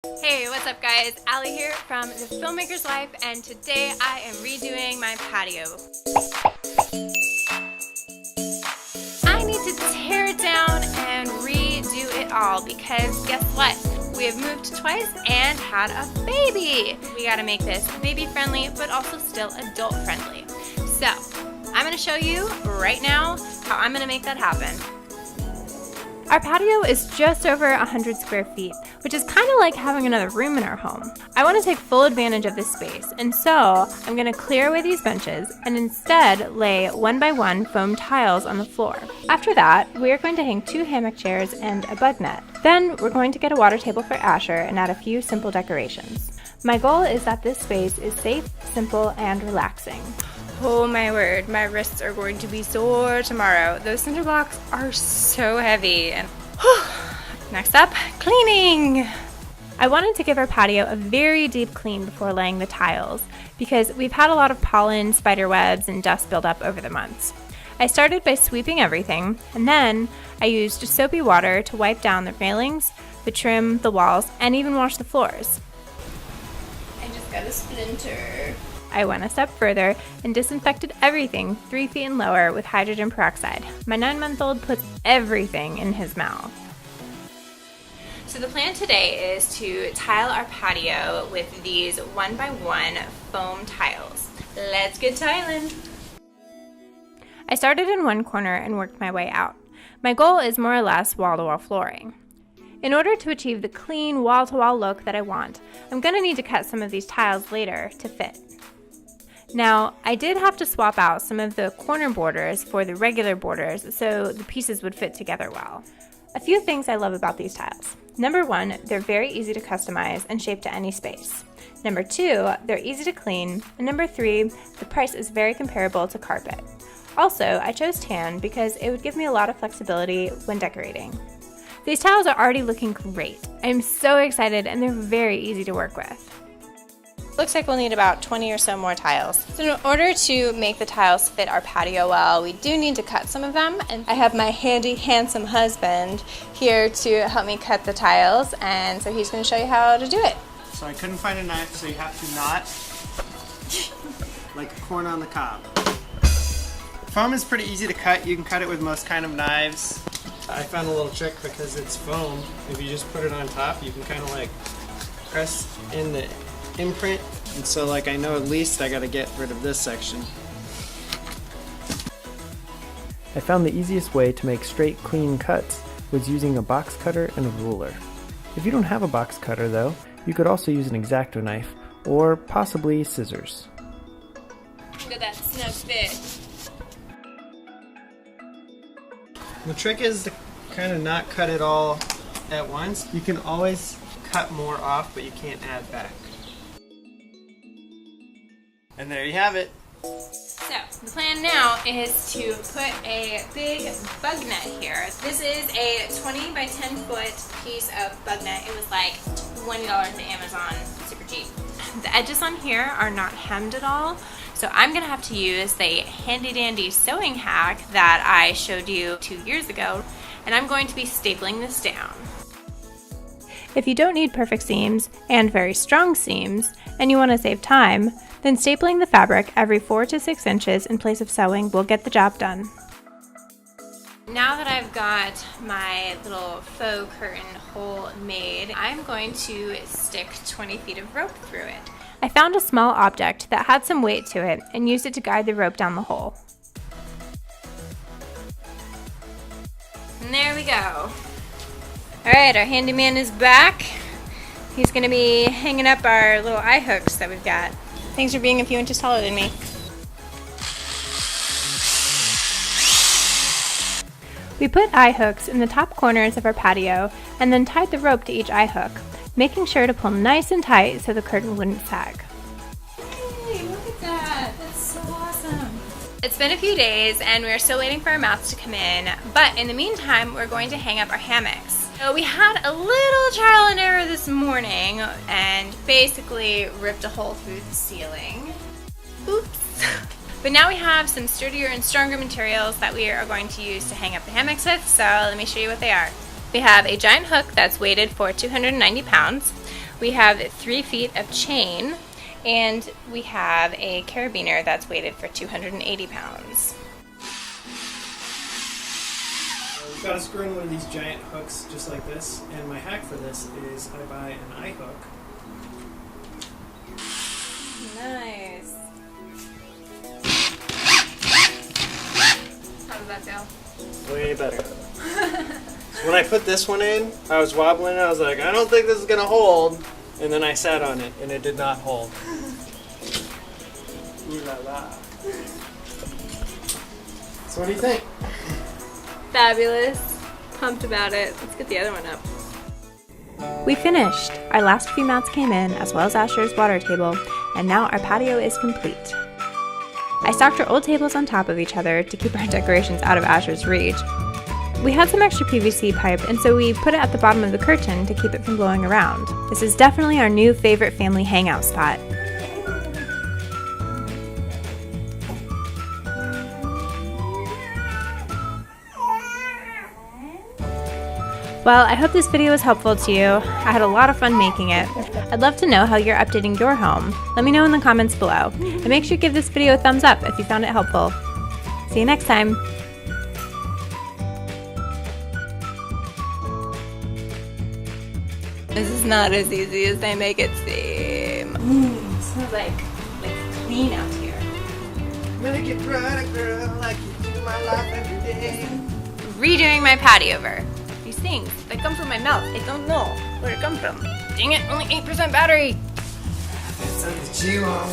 Hey, what's up guys? Allie here from The Filmmaker's Life, and today I am redoing my patio. I need to tear it down and redo it all because guess what? We have moved twice and had a baby. We gotta make this baby friendly but also still adult friendly. So, I'm gonna show you right now how I'm gonna make that happen. Our patio is just over 100 square feet, which is kind of like having another room in our home. I want to take full advantage of this space, and so I'm going to clear away these benches and instead lay 1x1 foam tiles on the floor. After that, we are going to hang 2 hammock chairs and a bug net. Then we're going to get a water table for Asher and add a few simple decorations. My goal is that this space is safe, simple, and relaxing. Oh my word, my wrists are going to be sore tomorrow. Those cinder blocks are so heavy. And next up, cleaning. I wanted to give our patio a very deep clean before laying the tiles because we've had a lot of pollen, spider webs, and dust build up over the months. I started by sweeping everything, and then I used soapy water to wipe down the railings, the trim, the walls, and even wash the floors. I just got a splinter. I went a step further and disinfected everything 3 feet and lower with hydrogen peroxide. My 9-month-old puts everything in his mouth. So the plan today is to tile our patio with these 1x1 foam tiles. Let's get tiling. I started in one corner and worked my way out. My goal is more or less wall-to-wall flooring. In order to achieve the clean wall-to-wall look that I want, I'm going to need to cut some of these tiles later to fit. Now, I did have to swap out some of the corner borders for the regular borders so the pieces would fit together well. A few things I love about these tiles. Number 1, they're very easy to customize and shape to any space. Number 2, they're easy to clean. And number 3, the price is very comparable to carpet. Also, I chose tan because it would give me a lot of flexibility when decorating. These tiles are already looking great. I'm so excited and they're very easy to work with. Looks like we'll need about 20 or so more tiles. So in order to make the tiles fit our patio well, we do need to cut some of them. And I have my handy, handsome husband here to help me cut the tiles. And so he's going to show you how to do it. So I couldn't find a knife, so you have to knot like a corn on the cob. Foam is pretty easy to cut. You can cut it with most kind of knives. I found a little trick because it's foam. If you just put it on top, you can kind of like press in the imprint, and so like I know at least I got to get rid of this section. I found the easiest way to make straight, clean cuts was using a box cutter and a ruler. If you don't have a box cutter though, you could also use an X-Acto knife or possibly scissors. Look at that snug fit. The trick is to kind of not cut it all at once. You can always cut more off, but you can't add back. And there you have it. So, the plan now is to put a big bug net here. This is a 20 by 10 foot piece of bug net. It was like $20 at Amazon, super cheap. The edges on here are not hemmed at all, so I'm gonna have to use the handy dandy sewing hack that I showed you 2 years ago, and I'm going to be stapling this down. If you don't need perfect seams and very strong seams, and you want to save time, then stapling the fabric every 4 to 6 inches in place of sewing will get the job done. Now that I've got my little faux curtain hole made, I'm going to stick 20 feet of rope through it. I found a small object that had some weight to it and used it to guide the rope down the hole. And there we go. Alright, our handyman is back. He's going to be hanging up our little eye hooks that we've got. Thanks for being a few inches taller than me. We put eye hooks in the top corners of our patio and then tied the rope to each eye hook, making sure to pull nice and tight so the curtain wouldn't sag. Hey, look at that! That's so awesome! It's been a few days and we're still waiting for our mats to come in, but in the meantime we're going to hang up our hammocks. So we had a little trial and error this morning and basically ripped a hole through the ceiling. Oops! But now we have some sturdier and stronger materials that we are going to use to hang up the hammocks with, so let me show you what they are. We have a giant hook that's weighted for 290 pounds. We have 3 feet of chain, and we have a carabiner that's weighted for 280 pounds. We've got to screw in one of these giant hooks just like this, and my hack for this is I buy an eye hook. Nice. How does that feel? Way better. So when I put this one in, I was wobbling and I was like, I don't think this is going to hold. And then I sat on it and it did not hold. Ooh la la. So what do you think? Fabulous. Pumped about it. Let's get the other one up. We finished. Our last few mats came in, as well as Asher's water table, and now our patio is complete. I stacked our old tables on top of each other to keep our decorations out of Asher's reach. We had some extra PVC pipe, and so we put it at the bottom of the curtain to keep it from blowing around. This is definitely our new favorite family hangout spot. Well, I hope this video was helpful to you. I had a lot of fun making it. I'd love to know how you're updating your home. Let me know in the comments below. And make sure you give this video a thumbs up if you found it helpful. See you next time. This is not as easy as they make it seem. It smells like clean out here. Really get product, girl, like you do my life every day. Redoing my patio over. These things that come from my mouth, I don't know where it comes from. Dang it, only 8% battery. It's on the chew on.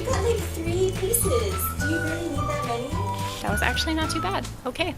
You got like 3 pieces. Do you really need that many? That was actually not too bad. Okay.